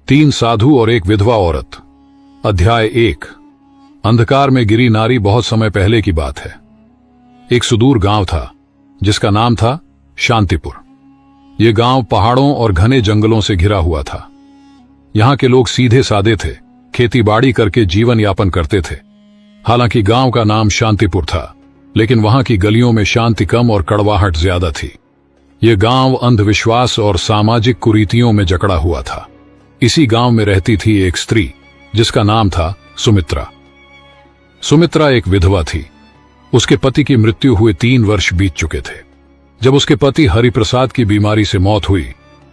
तीन साधु और एक विधवा औरत। अध्याय 1। अंधकार में गिरी नारी। बहुत समय पहले की बात है। एक सुदूर गांव था जिसका नाम था शांतिपुर। यह गांव पहाड़ों और घने जंगलों से घिरा हुआ था। यहां के लोग सीधे सादे थे, खेतीबाड़ी करके जीवन यापन करते थे। हालांकि गांव का नाम शांतिपुर था, लेकिन वहां की गलियों में शांति कम और कड़वाहट ज्यादा थी। यह गांव अंधविश्वास और सामाजिक कुरीतियों में जकड़ा हुआ था। इसी गांव में रहती थी एक स्त्री जिसका नाम था सुमित्रा। सुमित्रा एक विधवा थी। उसके पति की मृत्यु हुए 3 वर्ष बीत चुके थे। जब उसके पति हरिप्रसाद की बीमारी से मौत हुई,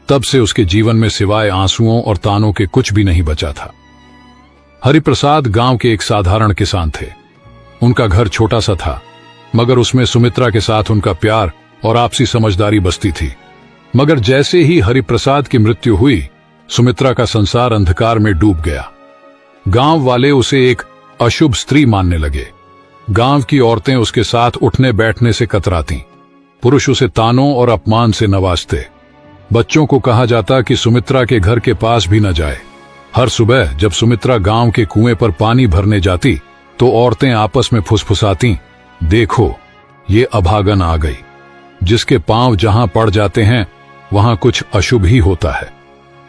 तब से उसके जीवन में सिवाय आंसुओं और तानों के कुछ भी नहीं बचा था। हरिप्रसाद गांव के एक साधारण किसान थे। उनका घर छोटा सा था, मगर उसमें सुमित्रा के साथ उनका प्यार और आपसी समझदारी बसती थी। मगर जैसे ही हरिप्रसाद की मृत्यु हुई, सुमित्रा का संसार अंधकार में डूब गया। गांव वाले उसे एक अशुभ स्त्री मानने लगे। गांव की औरतें उसके साथ उठने बैठने से कतरातीं। पुरुष उसे तानों और अपमान से नवाजते। बच्चों को कहा जाता कि सुमित्रा के घर के पास भी न जाए। हर सुबह जब सुमित्रा गांव के कुएं पर पानी भरने जाती, तो औरतें आपस में फुसफुसातीं, देखो ये अभागन आ गई। जिसके पांव जहां पड़ जाते हैं वहां कुछ अशुभ ही होता है।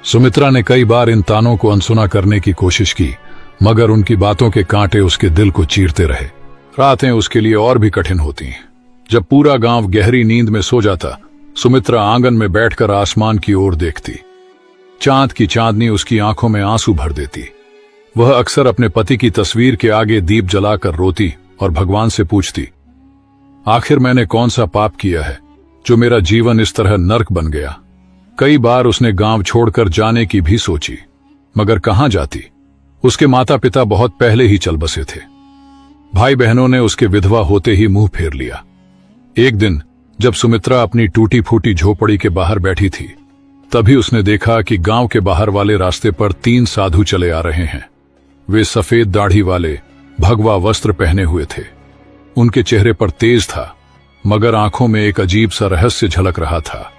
सुमित्रा ने कई बार इन तानों को अनसुना करने की कोशिश की, मगर उनकी बातों के कांटे उसके दिल को चीरते रहे। रातें उसके लिए और भी कठिन होती। जब पूरा गांव गहरी नींद में सो जाता, सुमित्रा आंगन में बैठकर आसमान की ओर देखती। चांद की चांदनी उसकी आंखों में आंसू भर देती। वह अक्सर अपने पति की तस्वीर के आगे दीप जलाकर रोती और भगवान से पूछती, आखिर मैंने कौन सा पाप किया है जो मेरा जीवन इस तरह नर्क बन गया। कई बार उसने गांव छोड़कर जाने की भी सोची, मगर कहां जाती। उसके माता पिता बहुत पहले ही चल बसे थे। भाई बहनों ने उसके विधवा होते ही मुंह फेर लिया। एक दिन जब सुमित्रा अपनी टूटी फूटी झोपड़ी के बाहर बैठी थी, तभी उसने देखा कि गांव के बाहर वाले रास्ते पर 3 साधु चले आ रहे हैं। वे सफेद दाढ़ी वाले, भगवा वस्त्र पहने हुए थे। उनके चेहरे पर तेज था, मगर आंखों में एक अजीब सा रहस्य झलक रहा था।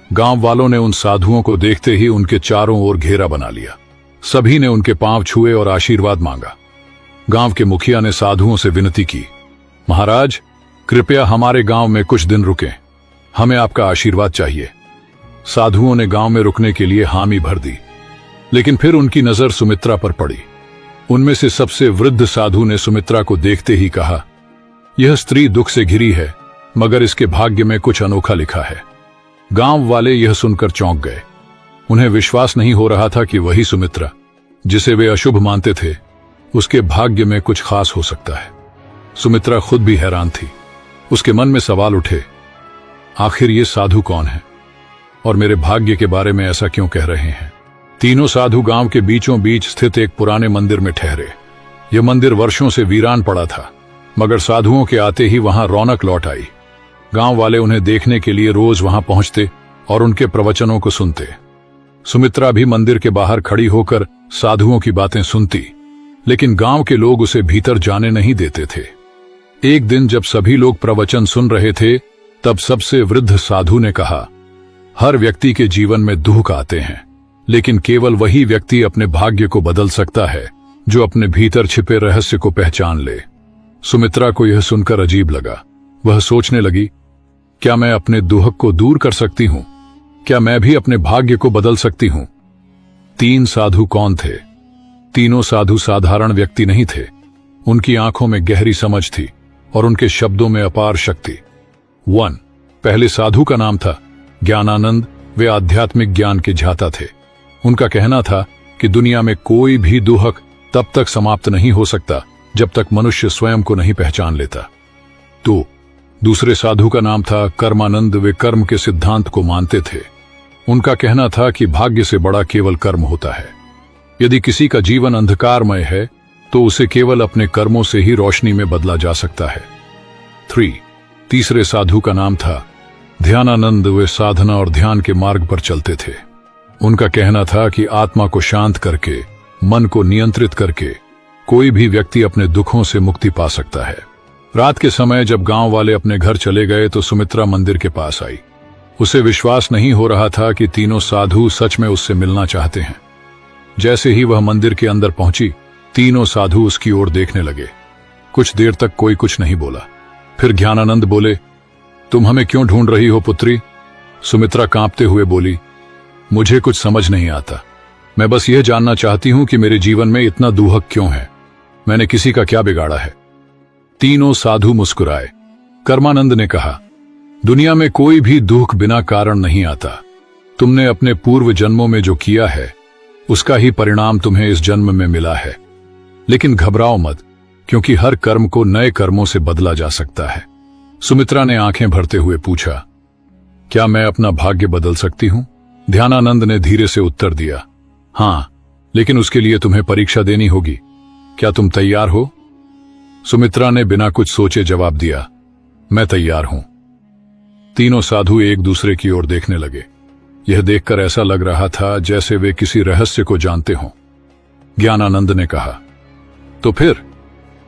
गांव वालों ने उन साधुओं को देखते ही उनके चारों ओर घेरा बना लिया। सभी ने उनके पांव छुए और आशीर्वाद मांगा। गांव के मुखिया ने साधुओं से विनती की, महाराज कृपया हमारे गांव में कुछ दिन रुकें, हमें आपका आशीर्वाद चाहिए। साधुओं ने गांव में रुकने के लिए हामी भर दी, लेकिन फिर उनकी नजर सुमित्रा पर पड़ी। उनमें से सबसे वृद्ध साधु ने सुमित्रा को देखते ही कहा, यह स्त्री दुख से घिरी है, मगर इसके भाग्य में कुछ अनोखा लिखा है। गांव वाले यह सुनकर चौंक गए। उन्हें विश्वास नहीं हो रहा था कि वही सुमित्रा, जिसे वे अशुभ मानते थे, उसके भाग्य में कुछ खास हो सकता है। सुमित्रा खुद भी हैरान थी। उसके मन में सवाल उठे, आखिर ये साधु कौन है और मेरे भाग्य के बारे में ऐसा क्यों कह रहे हैं। तीनों साधु गांव के बीचों बीच स्थित एक पुराने मंदिर में ठहरे। यह मंदिर वर्षों से वीरान पड़ा था, मगर साधुओं के आते ही वहां रौनक लौट आई। गांव वाले उन्हें देखने के लिए रोज वहां पहुंचते और उनके प्रवचनों को सुनते। सुमित्रा भी मंदिर के बाहर खड़ी होकर साधुओं की बातें सुनती, लेकिन गांव के लोग उसे भीतर जाने नहीं देते थे। एक दिन जब सभी लोग प्रवचन सुन रहे थे, तब सबसे वृद्ध साधु ने कहा, हर व्यक्ति के जीवन में दुख आते हैं, लेकिन केवल वही व्यक्ति अपने भाग्य को बदल सकता है जो अपने भीतर छिपे रहस्य को पहचान ले। सुमित्रा को यह सुनकर अजीब लगा। वह सोचने लगी, क्या मैं अपने दुख को दूर कर सकती हूं? क्या मैं भी अपने भाग्य को बदल सकती हूं? 3 साधु कौन थे? तीनों साधु साधारण व्यक्ति नहीं थे। उनकी आंखों में गहरी समझ थी और उनके शब्दों में अपार शक्ति। 1 पहले साधु का नाम था ज्ञानानंद। वे आध्यात्मिक ज्ञान के झाता थे। उनका कहना था कि दुनिया में कोई भी दुख तब तक समाप्त नहीं हो सकता जब तक मनुष्य स्वयं को नहीं पहचान लेता। 2 दूसरे साधु का नाम था कर्मानंद। वे कर्म के सिद्धांत को मानते थे। उनका कहना था कि भाग्य से बड़ा केवल कर्म होता है। यदि किसी का जीवन अंधकारमय है, तो उसे केवल अपने कर्मों से ही रोशनी में बदला जा सकता है। 3 तीसरे साधु का नाम था ध्यानानंद। वे साधना और ध्यान के मार्ग पर चलते थे। उनका कहना था कि आत्मा को शांत करके, मन को नियंत्रित करके कोई भी व्यक्ति अपने दुखों से मुक्ति पा सकता है। रात के समय जब गांव वाले अपने घर चले गए, तो सुमित्रा मंदिर के पास आई। उसे विश्वास नहीं हो रहा था कि तीनों साधु सच में उससे मिलना चाहते हैं। जैसे ही वह मंदिर के अंदर पहुंची, तीनों साधु उसकी ओर देखने लगे। कुछ देर तक कोई कुछ नहीं बोला। फिर ज्ञानानंद बोले, तुम हमें क्यों ढूंढ रही हो पुत्री? सुमित्रा कांपते हुए बोली, मुझे कुछ समझ नहीं आता। मैं बस यह जानना चाहती हूं कि मेरे जीवन में इतना दुहक क्यों है। मैंने किसी का क्या बिगाड़ा है? तीनों साधु मुस्कुराए। कर्मानंद ने कहा, दुनिया में कोई भी दुख बिना कारण नहीं आता। तुमने अपने पूर्व जन्मों में जो किया है उसका ही परिणाम तुम्हें इस जन्म में मिला है। लेकिन घबराओ मत, क्योंकि हर कर्म को नए कर्मों से बदला जा सकता है। सुमित्रा ने आंखें भरते हुए पूछा, क्या मैं अपना भाग्य बदल सकती हूं? ध्यानानंद ने धीरे से उत्तर दिया, हां, लेकिन उसके लिए तुम्हें परीक्षा देनी होगी। क्या तुम तैयार हो? सुमित्रा ने बिना कुछ सोचे जवाब दिया, मैं तैयार हूं। तीनों साधु एक दूसरे की ओर देखने लगे। यह देखकर ऐसा लग रहा था जैसे वे किसी रहस्य को जानते हों। ज्ञानानंद ने कहा, तो फिर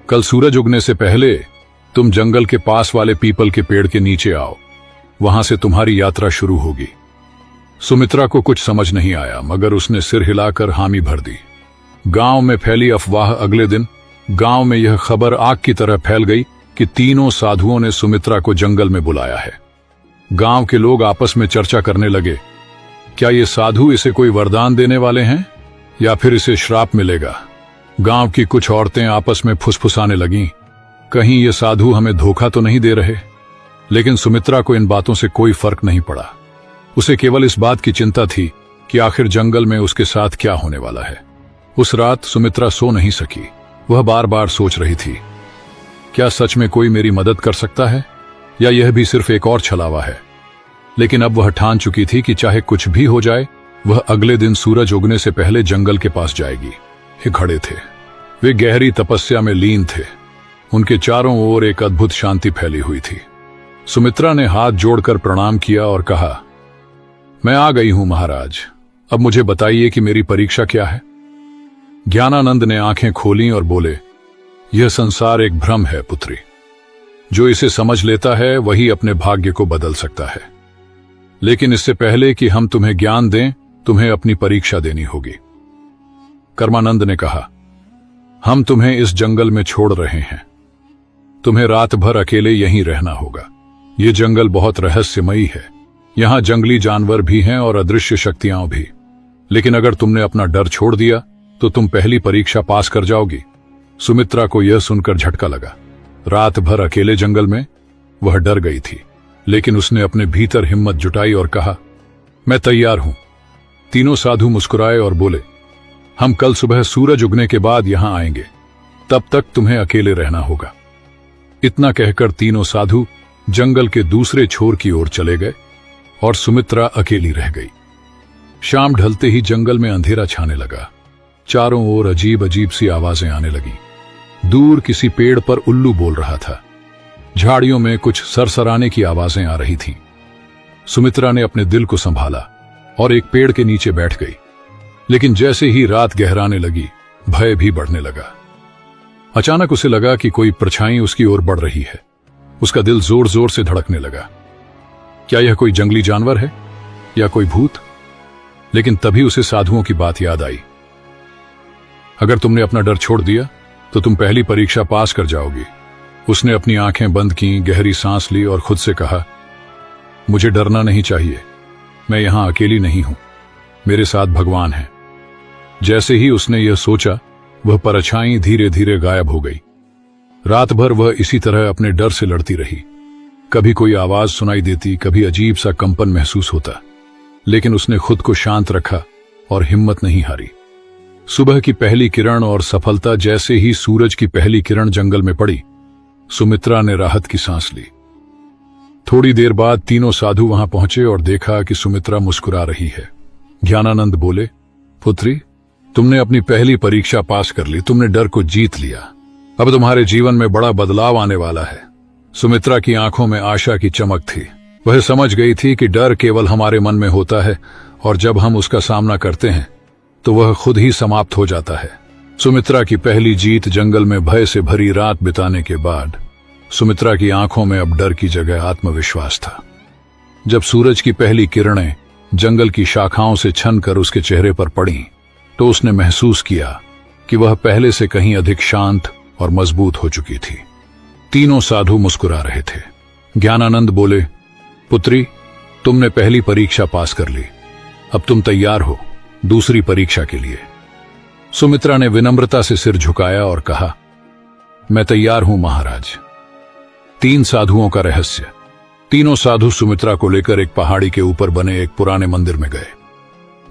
कल सूरज उगने से पहले तुम जंगल के पास वाले पीपल के पेड़ के नीचे आओ। वहां से तुम्हारी यात्रा शुरू होगी। सुमित्रा को कुछ समझ नहीं आया, मगर उसने सिर हिलाकर हामी भर दी। गांव में फैली अफवाह अगले दिन गांव में यह खबर आग की तरह फैल गई कि तीनों साधुओं ने सुमित्रा को जंगल में बुलाया है। गांव के लोग आपस में चर्चा करने लगे, क्या ये साधु इसे कोई वरदान देने वाले हैं या फिर इसे श्राप मिलेगा? गांव की कुछ औरतें आपस में फुसफुसाने लगीं, कहीं ये साधु हमें धोखा तो नहीं दे रहे। लेकिन सुमित्रा को इन बातों से कोई फर्क नहीं पड़ा। उसे केवल इस बात की चिंता थी कि आखिर जंगल में उसके साथ क्या होने वाला है। उस रात सुमित्रा सो नहीं सकी। वह बार बार सोच रही थी, क्या सच में कोई मेरी मदद कर सकता है या यह भी सिर्फ एक और छलावा है? लेकिन अब वह ठान चुकी थी कि चाहे कुछ भी हो जाए, वह अगले दिन सूरज उगने से पहले जंगल के पास जाएगी। ये खड़े थे, वे गहरी तपस्या में लीन थे। उनके चारों ओर एक अद्भुत शांति फैली हुई थी। सुमित्रा ने हाथ जोड़कर प्रणाम किया और कहा, मैं आ गई हूं महाराज, अब मुझे बताइए कि मेरी परीक्षा क्या है? ज्ञानानंद ने आंखें खोली और बोले, यह संसार एक भ्रम है पुत्री। जो इसे समझ लेता है वही अपने भाग्य को बदल सकता है। लेकिन इससे पहले कि हम तुम्हें ज्ञान दें, तुम्हें अपनी परीक्षा देनी होगी। कर्मानंद ने कहा, हम तुम्हें इस जंगल में छोड़ रहे हैं। तुम्हें रात भर अकेले यहीं रहना होगा। ये जंगल बहुत रहस्यमयी है। यहां जंगली जानवर भी हैं और अदृश्य शक्तियां भी। लेकिन अगर तुमने अपना डर छोड़ दिया तो तुम पहली परीक्षा पास कर जाओगी। सुमित्रा को यह सुनकर झटका लगा। रात भर अकेले जंगल में वह डर गई थी, लेकिन उसने अपने भीतर हिम्मत जुटाई और कहा, मैं तैयार हूं। तीनों साधु मुस्कुराए और बोले, हम कल सुबह सूरज उगने के बाद यहां आएंगे। तब तक तुम्हें अकेले रहना होगा। इतना कहकर तीनों साधु जंगल के दूसरे छोर की ओर चले गए और सुमित्रा अकेली रह गई। शाम ढलते ही जंगल में अंधेरा छाने लगा। चारों ओर अजीब अजीब सी आवाजें आने लगीं। दूर किसी पेड़ पर उल्लू बोल रहा था। झाड़ियों में कुछ सरसराने की आवाजें आ रही थीं। सुमित्रा ने अपने दिल को संभाला और एक पेड़ के नीचे बैठ गई। लेकिन जैसे ही रात गहराने लगी, भय भी बढ़ने लगा। अचानक उसे लगा कि कोई परछाई उसकी ओर बढ़ रही है। उसका दिल जोर जोर से धड़कने लगा। क्या यह कोई जंगली जानवर है या कोई भूत? लेकिन तभी उसे साधुओं की बात याद आई। अगर तुमने अपना डर छोड़ दिया तो तुम पहली परीक्षा पास कर जाओगी। उसने अपनी आंखें बंद की, गहरी सांस ली और खुद से कहा, मुझे डरना नहीं चाहिए। मैं यहां अकेली नहीं हूं, मेरे साथ भगवान है। जैसे ही उसने यह सोचा, वह परछाई धीरे धीरे गायब हो गई। रात भर वह इसी तरह अपने डर से लड़ती रही। कभी कोई आवाज सुनाई देती, कभी अजीब सा कंपन महसूस होता, लेकिन उसने खुद को शांत रखा और हिम्मत नहीं हारी। सुबह की पहली किरण और सफलता जैसे ही सूरज की पहली किरण जंगल में पड़ी, सुमित्रा ने राहत की सांस ली। थोड़ी देर बाद तीनों साधु वहां पहुंचे और देखा कि सुमित्रा मुस्कुरा रही है। ज्ञानानंद बोले, पुत्री, तुमने अपनी पहली परीक्षा पास कर ली। तुमने डर को जीत लिया। अब तुम्हारे जीवन में बड़ा बदलाव आने वाला है। सुमित्रा की आंखों में आशा की चमक थी। वह समझ गई थी कि डर केवल हमारे मन में होता है और जब हम उसका सामना करते हैं तो वह खुद ही समाप्त हो जाता है। सुमित्रा की पहली जीत जंगल में भय से भरी रात बिताने के बाद सुमित्रा की आंखों में अब डर की जगह आत्मविश्वास था। जब सूरज की पहली किरणें जंगल की शाखाओं से छनकर उसके चेहरे पर पड़ीं, तो उसने महसूस किया कि वह पहले से कहीं अधिक शांत और मजबूत हो चुकी थी। तीनों साधु मुस्कुरा रहे थे। ज्ञानानंद बोले, पुत्री, तुमने पहली परीक्षा पास कर ली, अब तुम तैयार हो दूसरी परीक्षा के लिए। सुमित्रा ने विनम्रता से सिर झुकाया और कहा, मैं तैयार हूं महाराज। 3 साधुओं का रहस्य। तीनों साधु सुमित्रा को लेकर एक पहाड़ी के ऊपर बने एक पुराने मंदिर में गए।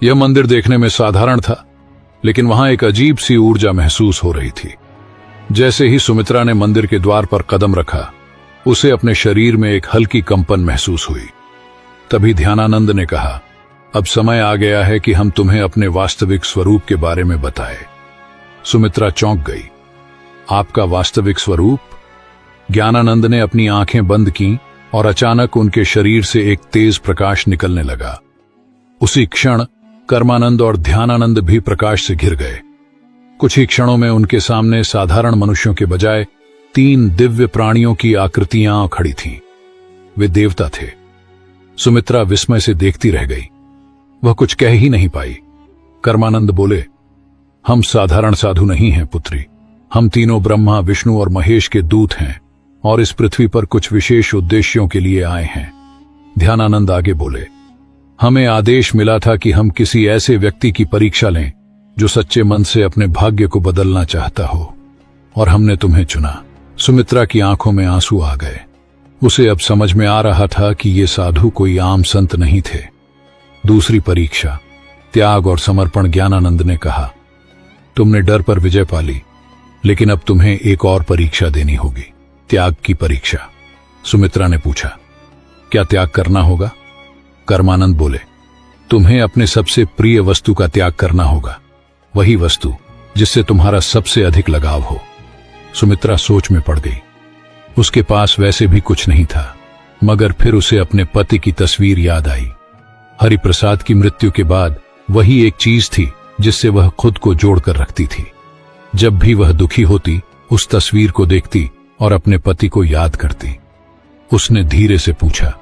यह मंदिर देखने में साधारण था, लेकिन वहां एक अजीब सी ऊर्जा महसूस हो रही थी। जैसे ही सुमित्रा ने मंदिर के द्वार पर कदम रखा, उसे अपने शरीर में एक हल्की कंपन महसूस हुई। तभी ध्यानानंद ने कहा, अब समय आ गया है कि हम तुम्हें अपने वास्तविक स्वरूप के बारे में बताएं। सुमित्रा चौंक गई। आपका वास्तविक स्वरूप? ज्ञानानंद ने अपनी आंखें बंद की और अचानक उनके शरीर से एक तेज प्रकाश निकलने लगा। उसी क्षण कर्मानंद और ध्यानानंद भी प्रकाश से घिर गए। कुछ ही क्षणों में उनके सामने साधारण मनुष्यों के बजाय 3 दिव्य प्राणियों की आकृतियां खड़ी थीं। वे देवता थे। सुमित्रा विस्मय से देखती रह गई। वह कुछ कह ही नहीं पाई। कर्मानंद बोले, हम साधारण साधु नहीं हैं पुत्री, हम तीनों ब्रह्मा, विष्णु और महेश के दूत हैं और इस पृथ्वी पर कुछ विशेष उद्देश्यों के लिए आए हैं। ध्यानानंद आगे बोले, हमें आदेश मिला था कि हम किसी ऐसे व्यक्ति की परीक्षा लें जो सच्चे मन से अपने भाग्य को बदलना चाहता हो, और हमने तुम्हें चुना। सुमित्रा की आंखों में आंसू आ गए। उसे अब समझ में आ रहा था कि ये साधु कोई आम संत नहीं थे। दूसरी परीक्षा, त्याग और समर्पण। ज्ञानानंद ने कहा, तुमने डर पर विजय पा ली, लेकिन अब तुम्हें एक और परीक्षा देनी होगी, त्याग की परीक्षा। सुमित्रा ने पूछा, क्या त्याग करना होगा? कर्मानंद बोले, तुम्हें अपने सबसे प्रिय वस्तु का त्याग करना होगा, वही वस्तु जिससे तुम्हारा सबसे अधिक लगाव हो। सुमित्रा सोच में पड़ गई। उसके पास वैसे भी कुछ नहीं था, मगर फिर उसे अपने पति की तस्वीर याद आई। हरिप्रसाद की मृत्यु के बाद वही एक चीज थी जिससे वह खुद को जोड़कर रखती थी। जब भी वह दुखी होती, उस तस्वीर को देखती और अपने पति को याद करती। उसने धीरे से पूछा,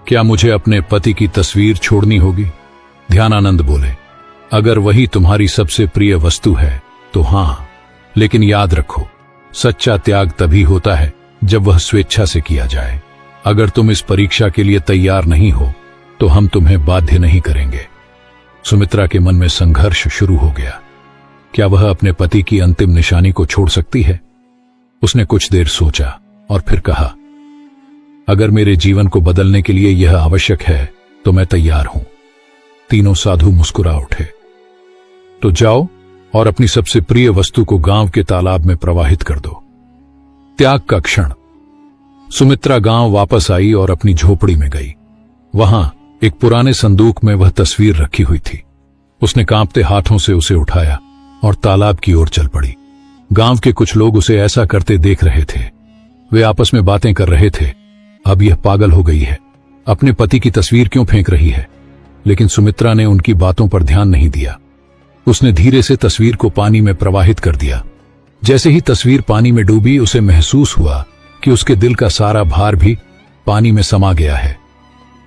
क्या मुझे अपने पति की तस्वीर छोड़नी होगी? ध्यानानंद बोले, अगर वही तुम्हारी सबसे प्रिय वस्तु है तो हां, लेकिन याद रखो, सच्चा त्याग तभी होता है जब वह स्वेच्छा से किया जाए। अगर तुम इस परीक्षा के लिए तैयार नहीं हो तो हम तुम्हें बाध्य नहीं करेंगे। सुमित्रा के मन में संघर्ष शुरू हो गया। क्या वह अपने पति की अंतिम निशानी को छोड़ सकती है? उसने कुछ देर सोचा और फिर कहा, अगर मेरे जीवन को बदलने के लिए यह आवश्यक है तो मैं तैयार हूं। तीनों साधु मुस्कुरा उठे। तो जाओ और अपनी सबसे प्रिय वस्तु को गांव के तालाब में प्रवाहित कर दो। त्याग का क्षण। सुमित्रा गांव वापस आई और अपनी झोपड़ी में गई। वहां एक पुराने संदूक में वह तस्वीर रखी हुई थी। उसने कांपते हाथों से उसे उठाया और तालाब की ओर चल पड़ी। गांव के कुछ लोग उसे ऐसा करते देख रहे थे। वे आपस में बातें कर रहे थे, अब यह पागल हो गई है, अपने पति की तस्वीर क्यों फेंक रही है? लेकिन सुमित्रा ने उनकी बातों पर ध्यान नहीं दिया। उसने धीरे से तस्वीर को पानी में प्रवाहित कर दिया। जैसे ही तस्वीर पानी में डूबी, उसे महसूस हुआ कि उसके दिल का सारा भार भी पानी में समा गया है।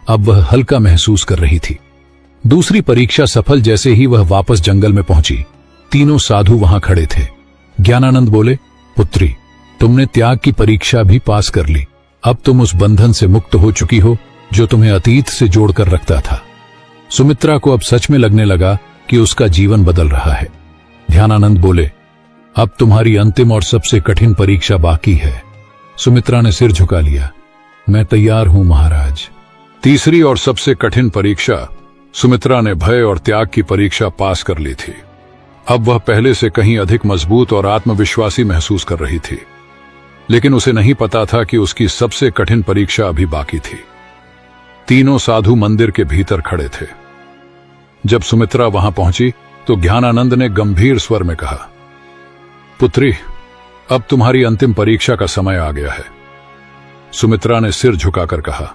अब वह हल्का महसूस कर रही थी। दूसरी परीक्षा सफल। जैसे ही वह वापस जंगल में पहुंची, तीनों साधु वहां खड़े थे। ज्ञानानंद बोले, पुत्री, तुमने त्याग की परीक्षा भी पास कर ली। अब तुम उस बंधन से मुक्त हो चुकी हो जो तुम्हें अतीत से जोड़कर रखता था। सुमित्रा को अब सच में लगने लगा कि उसका जीवन बदल रहा है। ध्यानानंद बोले, अब तुम्हारी अंतिम और सबसे कठिन परीक्षा बाकी है। सुमित्रा ने सिर झुका लिया। मैं तैयार हूं महाराज। तीसरी और सबसे कठिन परीक्षा। सुमित्रा ने भय और त्याग की परीक्षा पास कर ली थी। अब वह पहले से कहीं अधिक मजबूत और आत्मविश्वासी महसूस कर रही थी, लेकिन उसे नहीं पता था कि उसकी सबसे कठिन परीक्षा अभी बाकी थी। तीनों साधु मंदिर के भीतर खड़े थे। जब सुमित्रा वहां पहुंची तो ज्ञानानंद ने गंभीर स्वर में कहा, पुत्री, अब तुम्हारी अंतिम परीक्षा का समय आ गया है। सुमित्रा ने सिर झुकाकर कहा,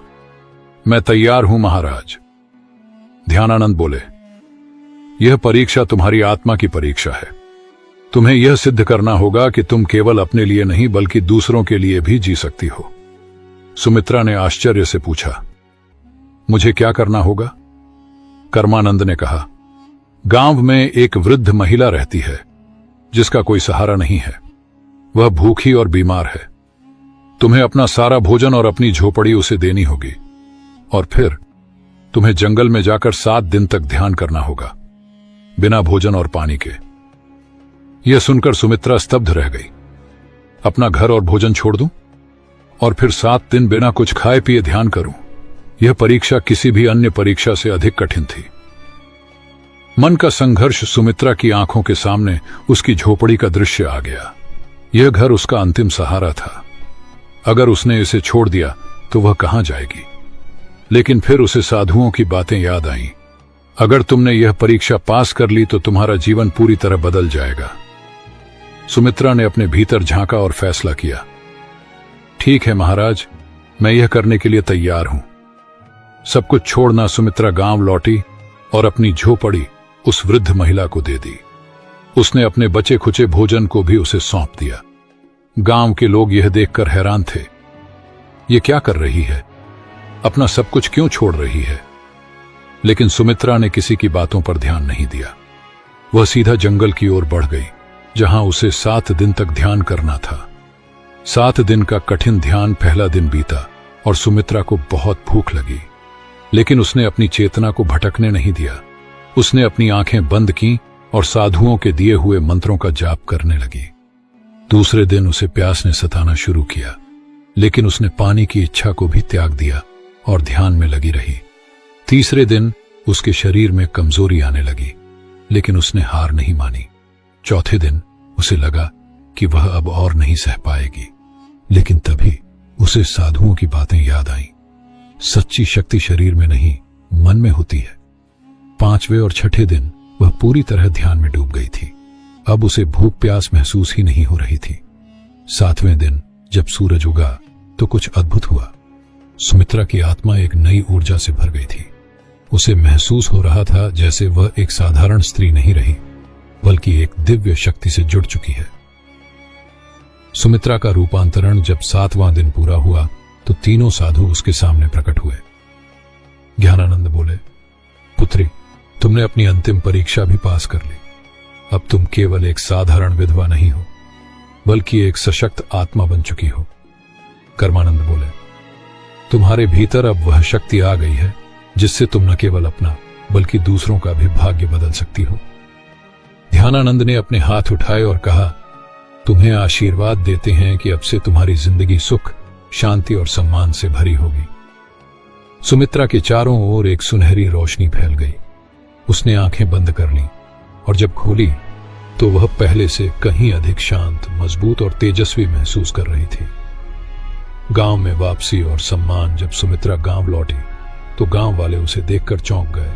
मैं तैयार हूं महाराज। ध्यानानंद बोले, यह परीक्षा तुम्हारी आत्मा की परीक्षा है। तुम्हें यह सिद्ध करना होगा कि तुम केवल अपने लिए नहीं बल्कि दूसरों के लिए भी जी सकती हो। सुमित्रा ने आश्चर्य से पूछा, मुझे क्या करना होगा? कर्मानंद ने कहा, गांव में एक वृद्ध महिला रहती है जिसका कोई सहारा नहीं है। वह भूखी और बीमार है। तुम्हें अपना सारा भोजन और अपनी झोपड़ी उसे देनी होगी और फिर तुम्हें जंगल में जाकर 7 दिन तक ध्यान करना होगा, बिना भोजन और पानी के। यह सुनकर सुमित्रा स्तब्ध रह गई। अपना घर और भोजन छोड़ दूं और फिर 7 दिन बिना कुछ खाए पिए ध्यान करूं? यह परीक्षा किसी भी अन्य परीक्षा से अधिक कठिन थी। मन का संघर्ष सुमित्रा की आंखों के सामने उसकी झोपड़ी का दृश्य आ गया। यह घर उसका अंतिम सहारा था। अगर उसने इसे छोड़ दिया तो वह कहां जाएगी? लेकिन फिर उसे साधुओं की बातें याद आईं। अगर तुमने यह परीक्षा पास कर ली तो तुम्हारा जीवन पूरी तरह बदल जाएगा। सुमित्रा ने अपने भीतर झांका और फैसला किया, ठीक है महाराज, मैं यह करने के लिए तैयार हूं। सब कुछ छोड़ना सुमित्रा गांव लौटी और अपनी झोपड़ी उस वृद्ध महिला को दे दी। उसने अपने बचे खुचे भोजन को भी उसे सौंप दिया। गांव के लोग यह देखकर हैरान थे। ये क्या कर रही है? अपना सब कुछ क्यों छोड़ रही है? लेकिन सुमित्रा ने किसी की बातों पर ध्यान नहीं दिया। वह सीधा जंगल की ओर बढ़ गई, जहां उसे 7 दिन तक ध्यान करना था। 7 दिन का कठिन ध्यान पहला दिन बीता और सुमित्रा को बहुत भूख लगी, लेकिन उसने अपनी चेतना को भटकने नहीं दिया। उसने अपनी आंखें बंद की और साधुओं के दिए हुए मंत्रों का जाप करने लगी। दूसरे दिन उसे प्यास ने सताना शुरू किया, लेकिन उसने पानी की इच्छा को भी त्याग दिया और ध्यान में लगी रही। तीसरे दिन उसके शरीर में कमजोरी आने लगी, लेकिन उसने हार नहीं मानी। चौथे दिन उसे लगा कि वह अब और नहीं सह पाएगी, लेकिन तभी उसे साधुओं की बातें याद आईं। सच्ची शक्ति शरीर में नहीं, मन में होती है। 5वें और 6ठे दिन वह पूरी तरह ध्यान में डूब गई थी। अब उसे भूख प्यास महसूस ही नहीं हो रही थी। 7वें दिन जब सूरज उगा तो कुछ अद्भुत हुआ। सुमित्रा की आत्मा एक नई ऊर्जा से भर गई थी। उसे महसूस हो रहा था जैसे वह एक साधारण स्त्री नहीं रही, बल्कि एक दिव्य शक्ति से जुड़ चुकी है। सुमित्रा का रूपांतरण जब 7वां दिन पूरा हुआ तो तीनों साधु उसके सामने प्रकट हुए। ज्ञानानंद बोले, पुत्री, तुमने अपनी अंतिम परीक्षा भी पास कर ली। अब तुम केवल एक साधारण विधवा नहीं हो, बल्कि एक सशक्त आत्मा बन चुकी हो। कर्मानंद बोले, तुम्हारे भीतर अब वह शक्ति आ गई है जिससे तुम न केवल अपना बल्कि दूसरों का भी भाग्य बदल सकती हो। ध्यानानंद ने अपने हाथ उठाए और कहा, तुम्हें आशीर्वाद देते हैं कि अब से तुम्हारी जिंदगी सुख, शांति और सम्मान से भरी होगी। सुमित्रा के चारों ओर एक सुनहरी रोशनी फैल गई। उसने आंखें बंद कर लीं और जब खोली तो वह पहले से कहीं अधिक शांत, मजबूत और तेजस्वी महसूस कर रही थी। गांव में वापसी और सम्मान। जब सुमित्रा गांव लौटी तो गांव वाले उसे देखकर चौंक गए।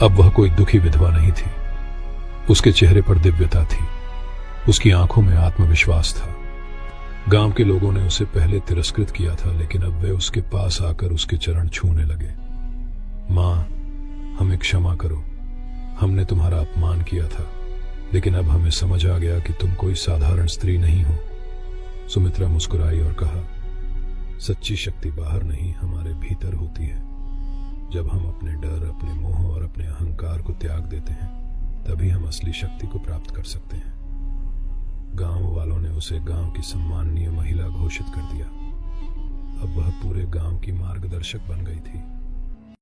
अब वह कोई दुखी विधवा नहीं थी। उसके चेहरे पर दिव्यता थी, उसकी आंखों में आत्मविश्वास था। गांव के लोगों ने उसे पहले तिरस्कृत किया था, लेकिन अब वे उसके पास आकर उसके चरण छूने लगे। मां, हमें क्षमा करो, हमने तुम्हारा अपमान किया था, लेकिन अब हमें समझ आ गया कि तुम कोई साधारण स्त्री नहीं हो। सुमित्रा मुस्कुराई और कहा, सच्ची शक्ति बाहर नहीं, हमारे भीतर होती है। जब हम अपने डर, अपने मोह और अपने अहंकार को त्याग देते हैं, तभी हम असली शक्ति को प्राप्त कर सकते हैं। गांव वालों ने उसे गांव की सम्माननीय महिला घोषित कर दिया। अब वह पूरे गांव की मार्गदर्शक बन गई थी।